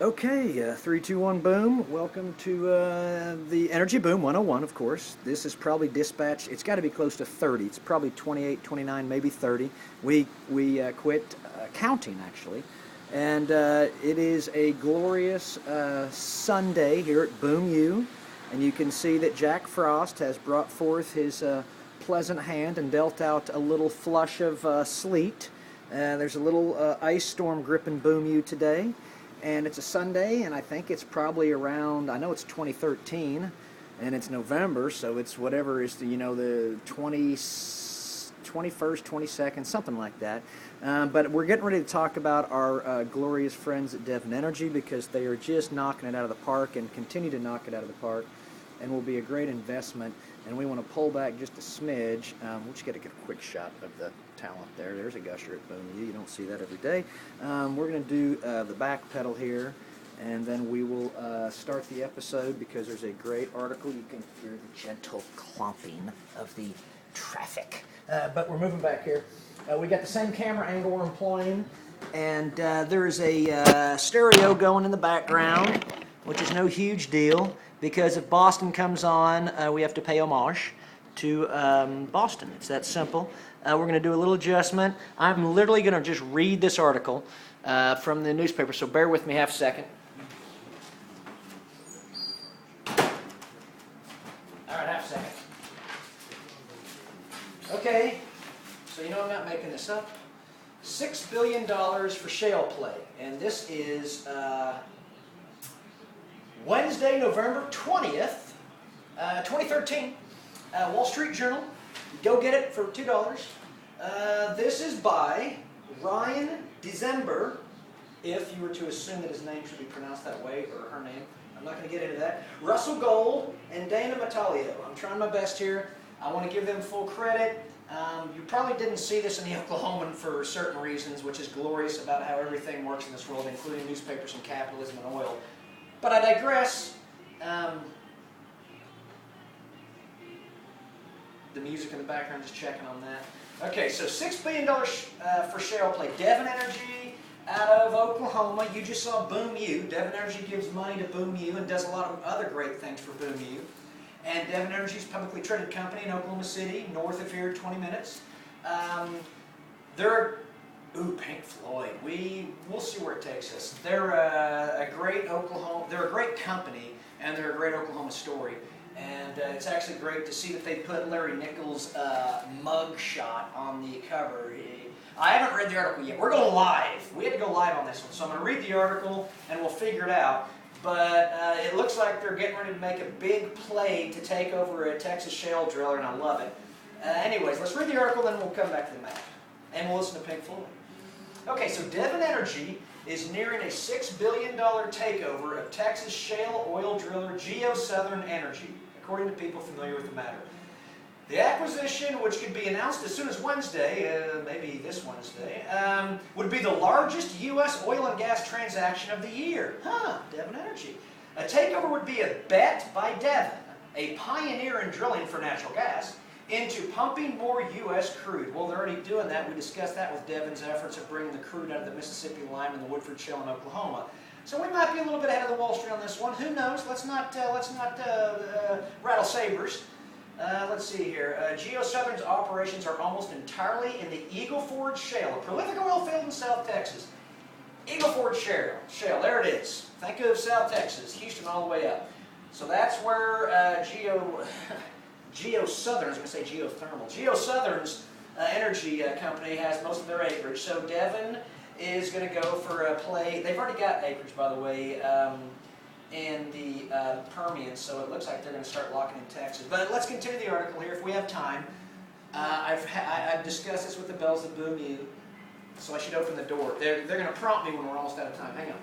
Okay, 3, 2, 1, boom. Welcome to the Energy Boom 101, of course. This is probably dispatch. It's got to be close to 30. It's probably 28, 29, maybe 30. We quit counting, actually. And it is a glorious Sunday here at Boom U. And you can see that Jack Frost has brought forth his pleasant hand and dealt out a little flush of sleet. There's a little ice storm gripping Boom U today. And it's a Sunday, and I think it's probably around, I know it's 2013, and it's November, so it's whatever is the 21st, 22nd, something like that. But we're getting ready to talk about our glorious friends at Devon Energy, because they are just knocking it out of the park and continue to knock it out of the park, and will be a great investment. And we want to pull back just a smidge. We'll just get a quick shot of the talent there. There's a gusher at Boom U. You don't see that every day. We're going to do the back pedal here, and then we will start the episode, because there's a great article. You can hear the gentle clomping of the traffic. But we're moving back here. We got the same camera angle we're employing, and there's a stereo going in the background, which is no huge deal, because if Boston comes on, we have to pay homage to Boston. It's that simple. We're going to do a little adjustment. I'm literally going to just read this article from the newspaper, so bear with me half a second. All right, half a second. Okay, so you know I'm not making this up. $6 billion for shale play, and this is Wednesday, November 20th, 2013. Wall Street Journal. Go get it for $2. This is by Ryan December, if you were to assume that his name should be pronounced that way, or her name. I'm not going to get into that. Russell Gold and Dana Matalio. I'm trying my best here. I want to give them full credit. You probably didn't see this in the Oklahoman for certain reasons, which is glorious about how everything works in this world, including newspapers and capitalism and oil. But I digress. The music in the background, just checking on that. Okay, so $6 billion for shale play. Devon Energy out of Oklahoma. You just saw Boom U. Devon Energy gives money to Boom U and does a lot of other great things for Boom U. And Devon Energy is a publicly traded company in Oklahoma City, north of here, 20 minutes. They're Pink Floyd. We'll see where it takes us. They're a great Oklahoma. They're a great company, and they're a great Oklahoma story. And it's actually great to see that they put Larry Nichols' mug shot on the cover. I haven't read the article yet. We're going live. We had to go live on this one. So I'm going to read the article, and we'll figure it out. But it looks like they're getting ready to make a big play to take over a Texas shale driller, and I love it. Anyways, let's read the article, then we'll come back to the map. And we'll listen to Pink Floyd. Okay, so Devon Energy is nearing a $6 billion takeover of Texas shale oil driller GeoSouthern Energy, according to people familiar with the matter. The acquisition, which could be announced as soon as Wednesday, maybe this Wednesday, would be the largest U.S. oil and gas transaction of the year. Devon Energy. A takeover would be a bet by Devon, a pioneer in drilling for natural gas, into pumping more U.S. crude. Well, they're already doing that. We discussed that with Devon's efforts of bringing the crude out of the Mississippi Lime and the Woodford Shale in Oklahoma. So we might be a little bit ahead of the Wall Street on this one. Who knows? Let's not rattle sabers. Let's see here. GeoSouthern's operations are almost entirely in the Eagle Ford Shale, a prolific oil field in South Texas. Eagle Ford Shale, there it is. Think of South Texas, Houston all the way up. So that's where GeoSouthern, I was going to say geothermal. GeoSouthern's energy company has most of their acreage. So Devon is going to go for a play. They've already got acreage, by the way, in the Permian, so it looks like they're going to start locking in Texas. But let's continue the article here if we have time. I've discussed this with the bells of Boom U, so I should open the door. They're going to prompt me when we're almost out of time. Hang on.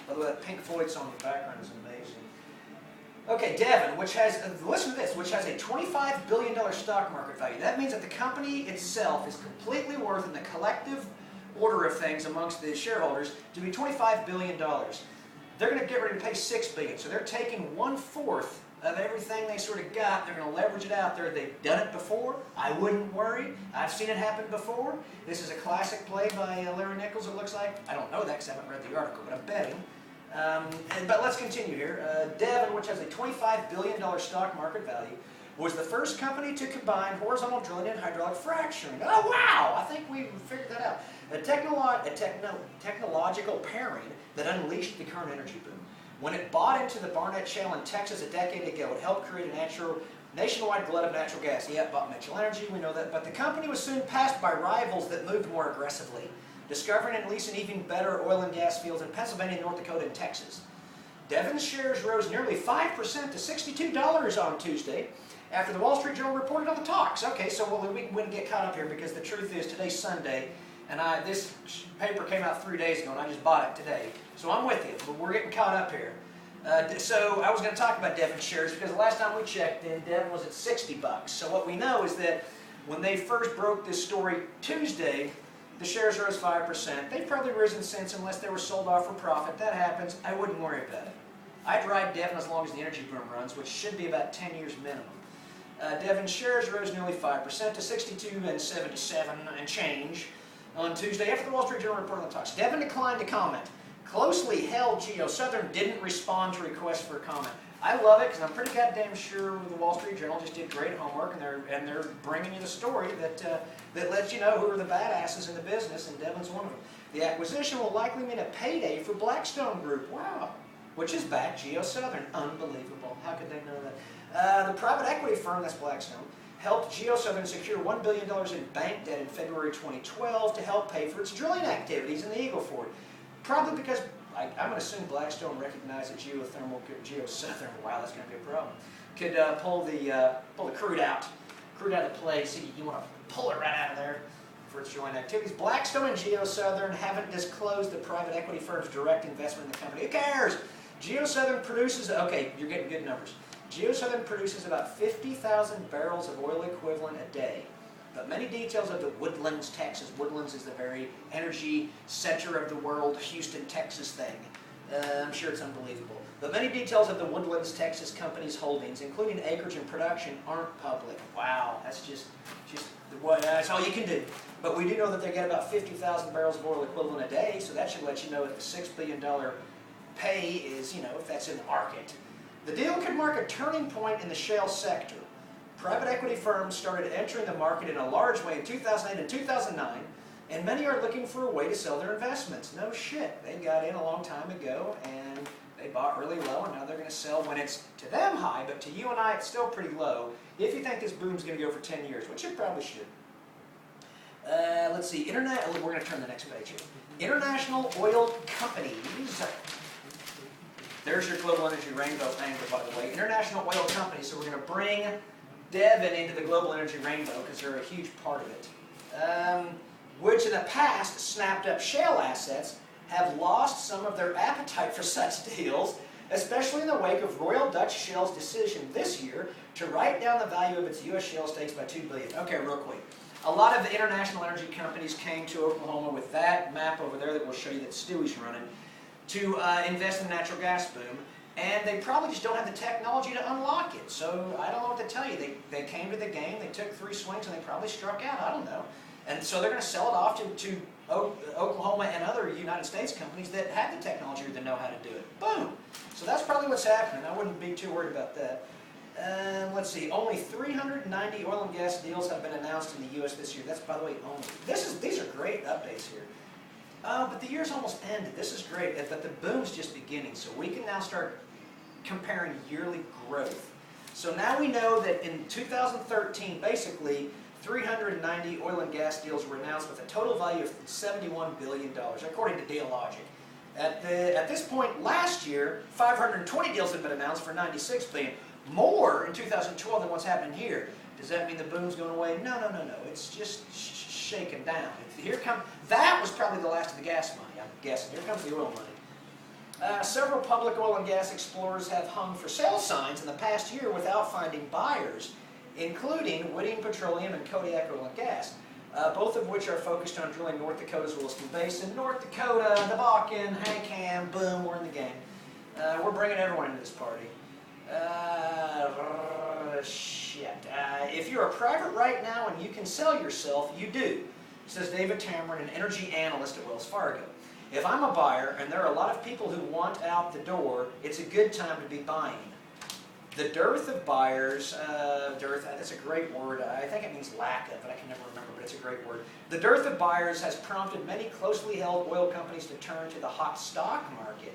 Although that Pink Floyd song in the background is amazing. Okay, Devon, which has, listen to this, which has a $25 billion stock market value. That means that the company itself is completely worth, in the collective order of things amongst the shareholders, to be $25 billion. They're going to get ready to pay $6 billion, so they're taking 1/4 of everything they sort of got. They're going to leverage it out there. They've done it before. I wouldn't worry. I've seen it happen before. This is a classic play by Larry Nichols, it looks like. I don't know that because I haven't read the article, but I'm betting. But let's continue here. Devon, which has a $25 billion stock market value, was the first company to combine horizontal drilling and hydraulic fracturing. Oh, wow! I think we figured that out. A technological pairing that unleashed the current energy boom. When it bought into the Barnett Shale in Texas a decade ago, it helped create a nationwide glut of natural gas. Yeah, it bought Mitchell Energy, we know that. But the company was soon passed by rivals that moved more aggressively, discovering and leasing even better oil and gas fields in Pennsylvania, North Dakota, and Texas. Devon's shares rose nearly 5% to $62 on Tuesday after the Wall Street Journal reported on the talks. Okay, so we wouldn't get caught up here because the truth is today's Sunday, and this paper came out 3 days ago, and I just bought it today. So I'm with you, but we're getting caught up here. So I was going to talk about Devon shares because the last time we checked, Devon was at 60 bucks. So what we know is that when they first broke this story Tuesday, the shares rose 5%. They've probably risen since unless they were sold off for profit. That happens. I wouldn't worry about it. I'd ride Devon as long as the energy boom runs, which should be about 10 years minimum. Devon shares rose nearly 5% to 62.77 and change on Tuesday after the Wall Street Journal reported on the talks. Devon declined to comment. Closely held GeoSouthern didn't respond to requests for comment. I love it because I'm pretty goddamn sure the Wall Street Journal just did great homework, and they're bringing you the story that lets you know who are the badasses in the business, and Devon's one of them. The acquisition will likely mean a payday for Blackstone Group. Wow. Which is back GeoSouthern. Unbelievable. How could they know that? The private equity firm, that's Blackstone, helped GeoSouthern secure $1 billion in bank debt in February 2012 to help pay for its drilling activities in the Eagle Ford. Probably because, I'm going to assume Blackstone recognized that GeoSouthern, wow, that's going to be a problem, could pull the crude out of play. So you want to pull it right out of there for its drilling activities. Blackstone and GeoSouthern haven't disclosed the private equity firm's direct investment in the company. Who cares? GeoSouthern produces, okay, you're getting good numbers. GeoSouthern produces about 50,000 barrels of oil equivalent a day. But many details of the Woodlands, Texas. Woodlands is the very energy center of the world, Houston, Texas thing. I'm sure it's unbelievable. But many details of the Woodlands, Texas company's holdings, including acreage and production, aren't public. Wow, that's that's all you can do. But we do know that they get about 50,000 barrels of oil equivalent a day, so that should let you know if the $6 billion pay is, if that's in the market. The deal could mark a turning point in the shale sector. Private equity firms started entering the market in a large way in 2008 and 2009, and many are looking for a way to sell their investments. No shit. They got in a long time ago, and they bought really low, and now they're going to sell when it's, to them, high, but to you and I, it's still pretty low, if you think this boom's going to go for 10 years, which it probably should. Let's see. We're going to turn the next page here. International oil companies. There's your global energy rainbow angle, by the way. International oil companies, so we're going to bring Devon into the global energy rainbow because they're a huge part of it. Which in the past snapped up shale assets, have lost some of their appetite for such deals, especially in the wake of Royal Dutch Shell's decision this year to write down the value of its U.S. shale stakes by $2 billion. Okay, real quick. A lot of the international energy companies came to Oklahoma with that map over there that we'll show you that Stewie's running to invest in the natural gas boom, and they probably just don't have the technology to unlock it. So I don't know what to tell you. They came to the game, they took 3 swings, and they probably struck out. I don't know. And so they're going to sell it off to Oklahoma and other United States companies that have the technology or that know how to do it. Boom! So that's probably what's happening. I wouldn't be too worried about that. Let's see. Only 390 oil and gas deals have been announced in the U.S. this year. That's, by the way, only. These are great updates here. But the year's almost ended. This is great. But the boom's just beginning. So we can now start comparing yearly growth. So now we know that in 2013, basically, 390 oil and gas deals were announced with a total value of $71 billion, according to Dealogic. At this point last year, 520 deals have been announced for $96 billion. More in 2012 than what's happening here. Does that mean the boom's going away? No. It's just shaken down. That was probably the last of the gas money, I'm guessing. Here comes the oil money. Several public oil and gas explorers have hung for sale signs in the past year without finding buyers, including Whiting Petroleum and Kodiak Oil and Gas, both of which are focused on drilling North Dakota's Williston Basin. North Dakota, the Bakken, Hank Ham, boom, we're in the game. We're bringing everyone into this party. Shit. If you're a private right now and you can sell yourself, you do, says David Tamron, an energy analyst at Wells Fargo. If I'm a buyer and there are a lot of people who want out the door, it's a good time to be buying. The dearth of buyers, that's a great word. I think it means lack of, but I can never remember, but it's a great word. The dearth of buyers has prompted many closely held oil companies to turn to the hot stock market.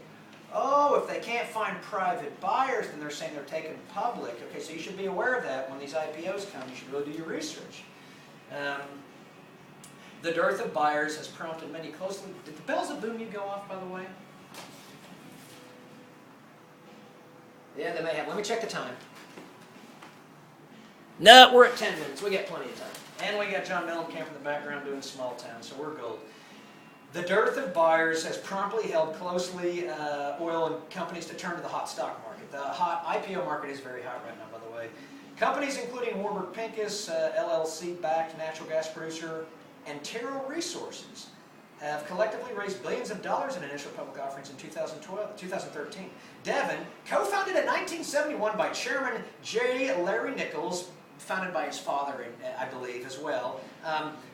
Oh, if they can't find private buyers, then they're saying they're taken public. Okay, so you should be aware of that when these IPOs come. You should really do your research. The dearth of buyers has prompted many closely... Did the bells of boom you go off, by the way? Yeah, they may have. Let me check the time. No, we're at 10 minutes. We got plenty of time. And we got John Mellencamp in the background doing Small Town, so we're gold. The dearth of buyers has promptly held closely oil and companies to turn to the hot stock market. The hot IPO market is very hot right now, by the way. Companies including Warburg Pincus, LLC-backed natural gas producer, and Terra Resources have collectively raised billions of dollars in initial public offerings in 2013. Devon, co-founded in 1971 by Chairman J. Larry Nichols, founded by his father, I believe, as well,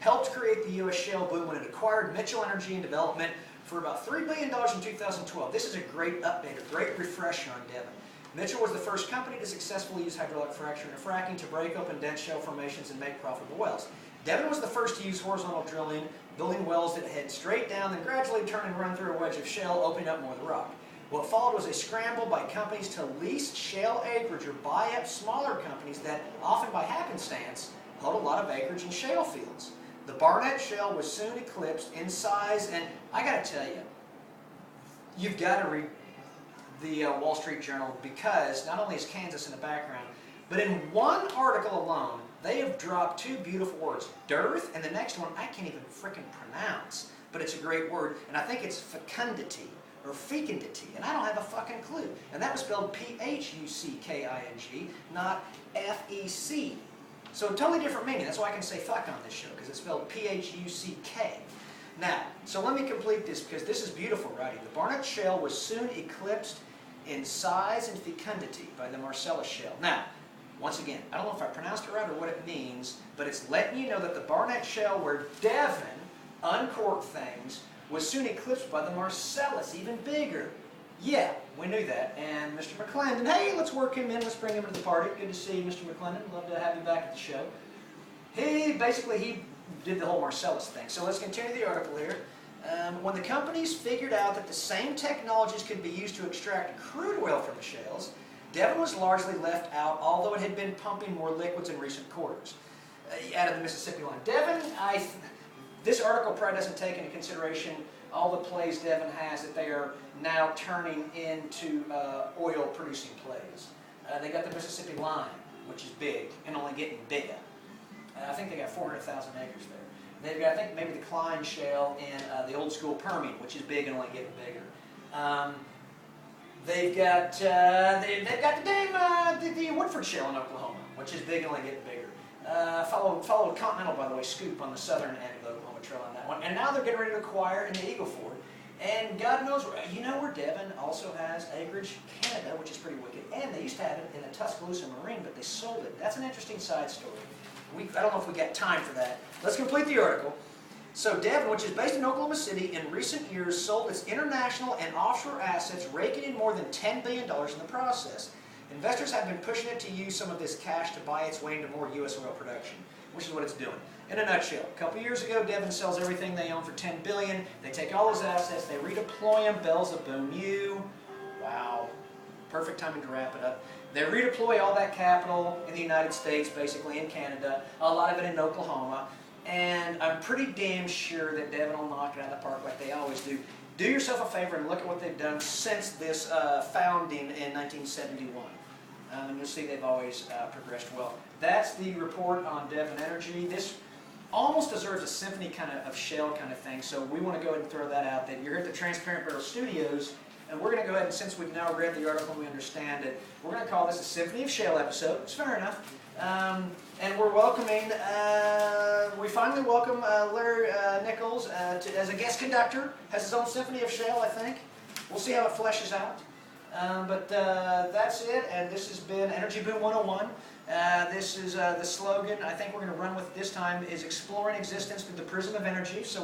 helped create the U.S. shale boom when it acquired Mitchell Energy and Development for about $3 billion in 2012. This is a great update, a great refresher on Devon. Mitchell was the first company to successfully use hydraulic fracturing and fracking to break open dense shale formations and make profitable wells. Devon was the first to use horizontal drilling, building wells that head straight down, then gradually turn and run through a wedge of shale, opening up more of the rock. What followed was a scramble by companies to lease shale acreage or buy up smaller companies that, often by happenstance, held a lot of acreage in shale fields. The Barnett Shale was soon eclipsed in size, and I got to tell you, you've got to read the Wall Street Journal, because not only is Kansas in the background, but in one article alone, they have dropped two beautiful words, dearth, and the next one I can't even frickin' pronounce, but it's a great word, and I think it's fecundity, or fecundity, and I don't have a fucking clue. And that was spelled P-H-U-C-K-I-N-G, not F-E-C. So totally different meaning. That's why I can say fuck on this show, because it's spelled P-H-U-C-K. Now, so let me complete this, because this is beautiful writing. The Barnett Shale was soon eclipsed in size and fecundity by the Marcellus Shale. Now, once again, I don't know if I pronounced it right or what it means, but it's letting you know that the Barnett Shale, where Devon uncorked things, was soon eclipsed by the Marcellus, even bigger. Yeah, we knew that. And Mr. McClendon, hey, let's work him in, let's bring him to the party. Good to see you, Mr. McClendon. Love to have you back at the show. He did the whole Marcellus thing. So let's continue the article here. When the companies figured out that the same technologies could be used to extract crude oil from the shales, Devon was largely left out, although it had been pumping more liquids in recent quarters. Out of the Mississippi line. Devon, this article probably doesn't take into consideration all the plays Devon has that they are now turning into oil-producing plays. They got the Mississippi line, which is big and only getting bigger. I think they got 400,000 acres there. They've got, I think, maybe the Klein Shale in the old school Permian, which is big and only getting bigger. They've got the Woodford Shale in Oklahoma, which is big and only getting bigger. Followed Continental, by the way, Scoop on the southern end of the Oklahoma Trail on that one. And now they're getting ready to acquire in the Eagle Ford. And God knows, you know where Devon also has acreage? Canada, which is pretty wicked. And they used to have it in the Tuscaloosa Marine, but they sold it. That's an interesting side story. I don't know if we got time for that. Let's complete the article. So Devon, which is based in Oklahoma City, in recent years sold its international and offshore assets, raking in more than $10 billion in the process. Investors have been pushing it to use some of this cash to buy its way into more U.S. oil production, which is what it's doing. In a nutshell, a couple years ago, Devon sells everything they own for $10 billion. They take all those assets, they redeploy them, bells of boom you. Wow. Perfect timing to wrap it up. They redeploy all that capital in the United States, basically in Canada, a lot of it in Oklahoma, and I'm pretty damn sure that Devon will knock it out of the park like they always do. Do yourself a favor and look at what they've done since this founding in 1971. And you'll see they've always progressed well. That's the report on Devon Energy. This almost deserves a symphony of shale kind of thing, so we want to go ahead and throw that out. That you're here at the Transparent Barrel Studios, and we're going to go ahead and, since we've now read the article and we understand it, we're going to call this a Symphony of Shale episode. It's fair enough. And we're welcoming, we finally welcome Larry Nichols as a guest conductor. Has his own Symphony of Shale, I think. We'll see how it fleshes out. But that's it, and this has been Energy Boom 101. This is the slogan I think we're going to run with this time is exploring existence through the prism of energy. So